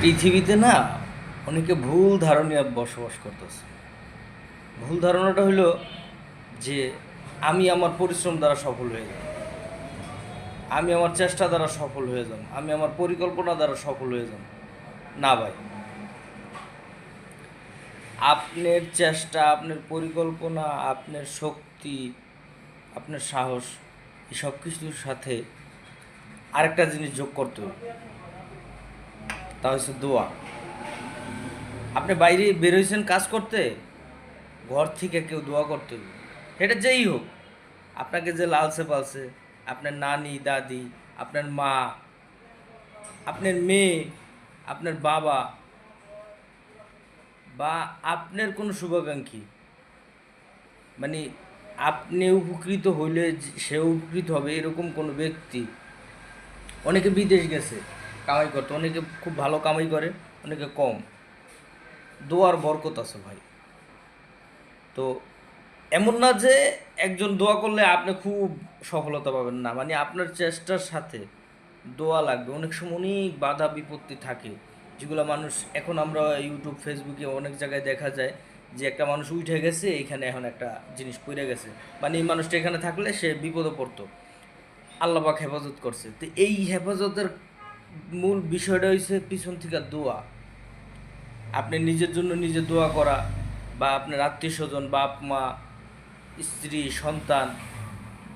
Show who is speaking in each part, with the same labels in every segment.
Speaker 1: পৃথিবীতে না অনেকে ভুল ধারণা বসবাস করতেছে। ভুল ধারণাটা হলো যে আমি আমার পরিশ্রম দ্বারা সফল হয়ে যাব, আমি আমার চেষ্টা দ্বারা সফল হয়ে যাব, আমি আমার পরিকল্পনা দ্বারা সফল হয়ে যাব। না ভাই, আপনার চেষ্টা, আপনার পরিকল্পনা, আপনার শক্তি, আপনার সাহস, এই সব কিছুর সাথে আরেকটা জিনিস যোগ করতে হবে, তা হচ্ছে দোয়া। আপনি বাইরে বের হয়েছেন কাজ করতে, ঘর থেকে কেউ দোয়া করতে হবে। এটা যেই হোক, আপনাকে যে লালসে পালছে, আপনার নানি দাদি, আপনার মা, আপনার মেয়ে, আপনার বাবা, বা আপনার কোনো শুভাকাঙ্ক্ষী, মানে আপনি উপকৃত হইলে সে উপকৃত হবে এরকম কোনো ব্যক্তি। অনেকে বিদেশ গেছে কামাই করতে, অনেকে খুব ভালো কামাই করে, অনেকে কম। দোয়ার বরকত আছে ভাই। তো এমন না যে একজন দোয়া করলে আপনি খুব সফলতা পাবেন, না, মানে আপনার চেষ্টার সাথে দোয়া লাগবে। অনেক সময় অনেক বাধা বিপত্তি থাকে, যেগুলো মানুষ এখন আমরা ইউটিউব ফেসবুকে অনেক জায়গায় দেখা যায় যে একটা মানুষ উঠে গেছে, এখানে এখন একটা জিনিস পড়ে গেছে, মানে এই মানুষটা এখানে থাকলে সে বিপদে পড়তো, আল্লাহ পাক হেফাজত করছে। তো এই হেফাজতের মূল বিষয়টা হচ্ছে পিছন থেকে দোয়া। আপনি নিজের জন্য নিজে দোয়া করা, বা আপনার আত্মীয় স্বজন, বাপ মা, স্ত্রী, সন্তান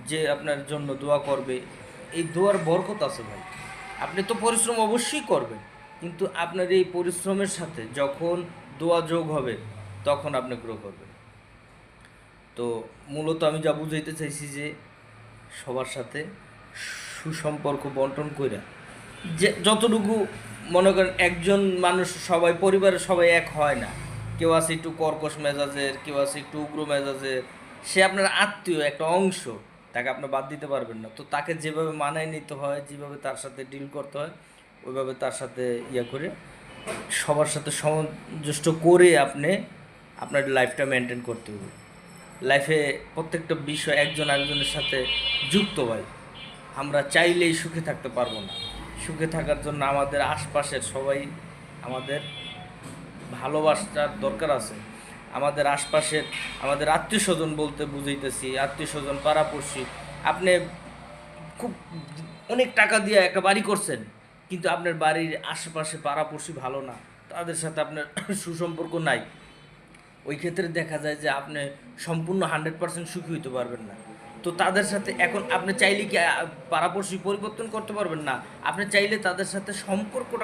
Speaker 1: যে আপনার জন্য দোয়া করবে, এই দোয়ার বরকত আছে ভাই। আপনি তো পরিশ্রম অবশ্যই করবেন, কিন্তু আপনার এই পরিশ্রমের সাথে যখন দোয়া যোগ হবে, তখন আপনি গ্রো করবেন। তো মূলত আমি যা বুঝাইতে চাইছি যে সবার সাথে সুসম্পর্ক বন্টন কইরা, যে যতটুকু, মনে করেন একজন মানুষ, সবাই পরিবারের সবাই এক হয় না। কেউ আছে একটু কর্কশ মেজাজের, কেউ আছে একটু উগ্র মেজাজের। সে আপনার আত্মীয় একটা অংশ, তাকে আপনি বাদ দিতে পারবেন না। তো তাকে যেভাবে মানায় নিতে হয়, যেভাবে তার সাথে ডিল করতে হয়, ওইভাবে তার সাথে ইয়ে করে, সবার সাথে সামঞ্জস্য করে আপনি আপনার লাইফটা মেনটেন করতে হবে। লাইফে প্রত্যেকটা বিষয় একজন আরেকজনের সাথে যুক্ত ভাই। আমরা চাইলেই সুখে থাকতে পারবো না। সুখে থাকার জন্য আমাদের আশপাশের সবাই, আমাদের ভালোবাসার দরকার আছে। আমাদের আশপাশের, আমাদের আত্মীয় স্বজন বলতে বুঝাইতেছি, আত্মীয় স্বজন, পাড়াপড়শি। আপনি খুব অনেক টাকা দিয়ে একটা বাড়ি করছেন, কিন্তু আপনার বাড়ির আশেপাশে পাড়াপড়শি ভালো না, তাদের সাথে আপনার সুসম্পর্ক নাই। ওই ক্ষেত্রে দেখা যায় যে আপনি সম্পূর্ণ 100% সুখী হইতে পারবেন না। তো তাদের সাথে এখন আপনি চাইলে কি পাড়াপড়শি পরিবর্তন করতে পারবেন না? আপনি চাইলে তাদের সাথে সম্পর্কটা